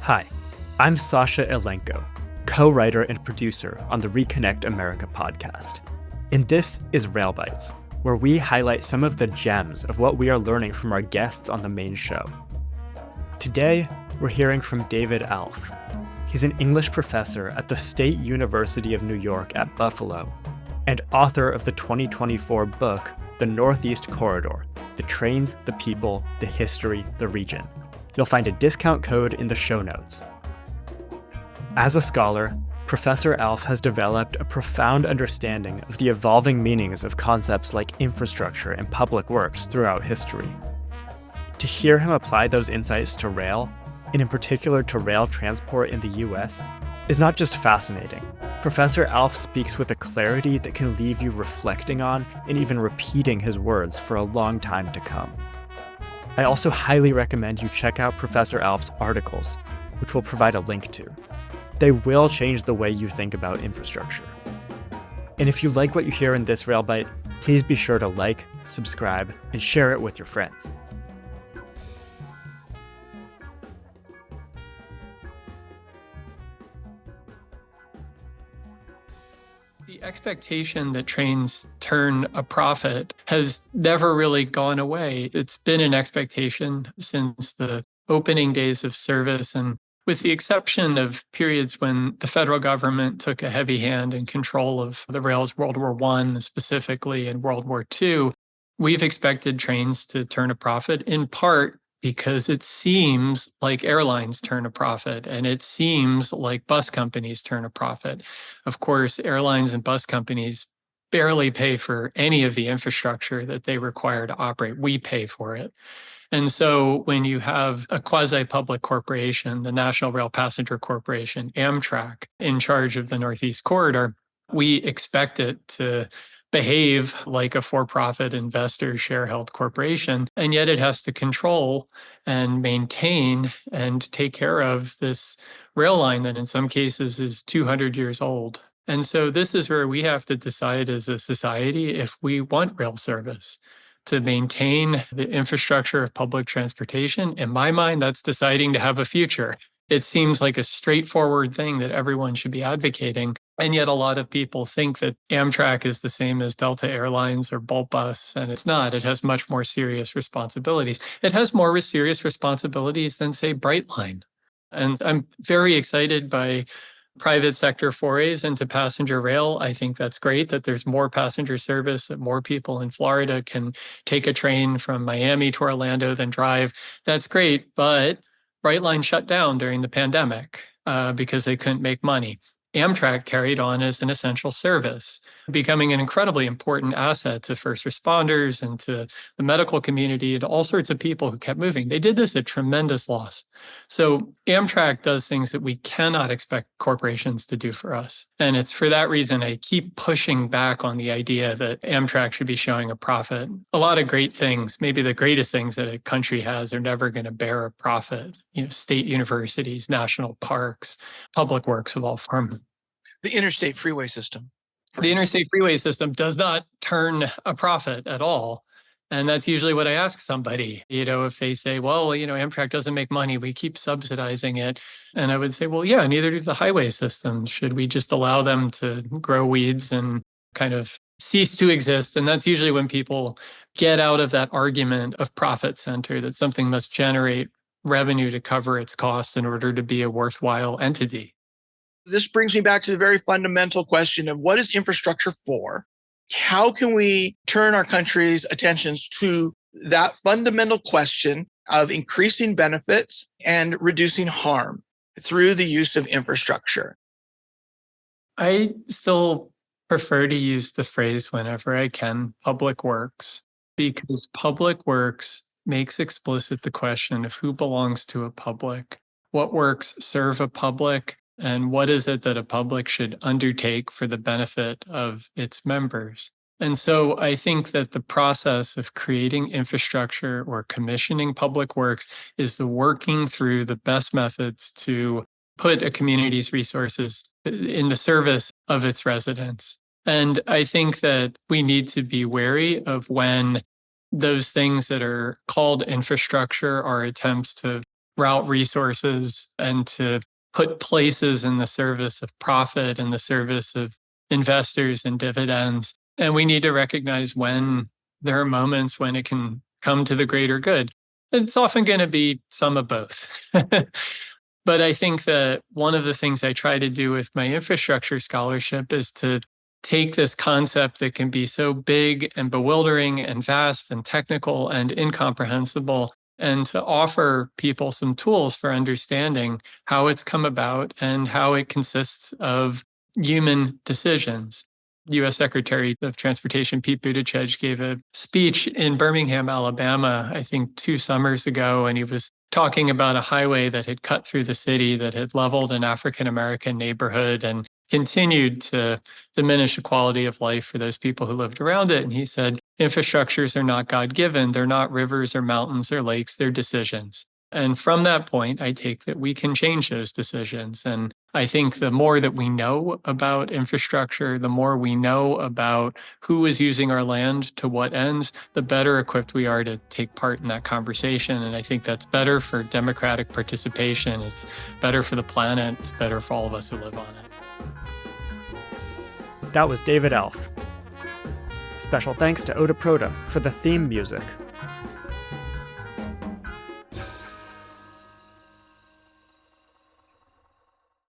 Hi, I'm Sasha Elenko, co-writer and producer on the Reconnect America podcast. And this is Rail Bites, where we highlight some of the gems of what we are learning from our guests on the main show. Today, we're hearing from David Alff. He's an English professor at the State University of New York at Buffalo and author of the 2024 book, The Northeast Corridor: The Trains, the People, the History, the Region. You'll find a discount code in the show notes. As a scholar, Professor Alff has developed a profound understanding of the evolving meanings of concepts like infrastructure and public works throughout history. To hear him apply those insights to rail, and in particular to rail transport in the US, is not just fascinating. Professor Alff speaks with a clarity that can leave you reflecting on and even repeating his words for a long time to come. I also highly recommend you check out Professor Alff's articles, which we'll provide a link to. They will change the way you think about infrastructure. And if you like what you hear in this Rail Bite, please be sure to like, subscribe, and share it with your friends. The expectation that trains turn a profit has never really gone away. It's been an expectation since the opening days of service, and with the exception of periods when the federal government took a heavy hand in control of the rails, World War I specifically and World War II, we've expected trains to turn a profit, in part because it seems like airlines turn a profit and it seems like bus companies turn a profit. Of course, airlines and bus companies barely pay for any of the infrastructure that they require to operate. We pay for it. And so when you have a quasi-public corporation, the National Rail Passenger Corporation, Amtrak, in charge of the Northeast Corridor, we expect it to behave like a for-profit investor share-held corporation, and yet it has to control and maintain and take care of this rail line that in some cases is 200 years old. And so this is where we have to decide as a society if we want rail service to maintain the infrastructure of public transportation. In my mind, that's deciding to have a future. It seems like a straightforward thing that everyone should be advocating. And yet a lot of people think that Amtrak is the same as Delta Airlines or Boltbus, and it's not. It has much more serious responsibilities. It has more serious responsibilities than, say, Brightline. And I'm very excited by private sector forays into passenger rail. I think that's great that there's more passenger service, that more people in Florida can take a train from Miami to Orlando than drive. That's great, but Brightline shut down during the pandemic because they couldn't make money. Amtrak carried on as an essential service, becoming an incredibly important asset to first responders and to the medical community and all sorts of people who kept moving. They did this at tremendous loss. So Amtrak does things that we cannot expect corporations to do for us. And it's for that reason I keep pushing back on the idea that Amtrak should be showing a profit. A lot of great things, maybe the greatest things that a country has, are never going to bear a profit. State universities, national parks, public works of all forms. The interstate freeway system. The interstate freeway system does not turn a profit at all. And that's usually what I ask somebody, if they say, well, Amtrak doesn't make money, we keep subsidizing it. And I would say, well, yeah, neither do the highway systems. Should we just allow them to grow weeds and kind of cease to exist? And that's usually when people get out of that argument of profit center, that something must generate revenue to cover its costs in order to be a worthwhile entity. This brings me back to the very fundamental question of what is infrastructure for? How can we turn our country's attentions to that fundamental question of increasing benefits and reducing harm through the use of infrastructure? I still prefer to use the phrase whenever I can, public works, because public works makes explicit the question of who belongs to a public, what works serve a public, and what is it that a public should undertake for the benefit of its members. And so I think that the process of creating infrastructure or commissioning public works is the working through the best methods to put a community's resources in the service of its residents. And I think that we need to be wary of when those things that are called infrastructure are attempts to route resources and to put places in the service of profit, in the service of investors and dividends. And we need to recognize when there are moments when it can come to the greater good. It's often going to be some of both. But I think that one of the things I try to do with my infrastructure scholarship is to take this concept that can be so big and bewildering and vast and technical and incomprehensible, and to offer people some tools for understanding how it's come about and how it consists of human decisions. U.S. Secretary of Transportation Pete Buttigieg gave a speech in Birmingham, Alabama, I think 2 summers ago, and he was talking about a highway that had cut through the city that had leveled an African-American neighborhood and continued to diminish the quality of life for those people who lived around it. And he said, infrastructures are not God-given. They're not rivers or mountains or lakes. They're decisions. And from that point, I take that we can change those decisions. And I think the more that we know about infrastructure, the more we know about who is using our land to what ends, the better equipped we are to take part in that conversation. And I think that's better for democratic participation. It's better for the planet. It's better for all of us who live on it. That was David Alff. Special thanks to Oda Proda for the theme music,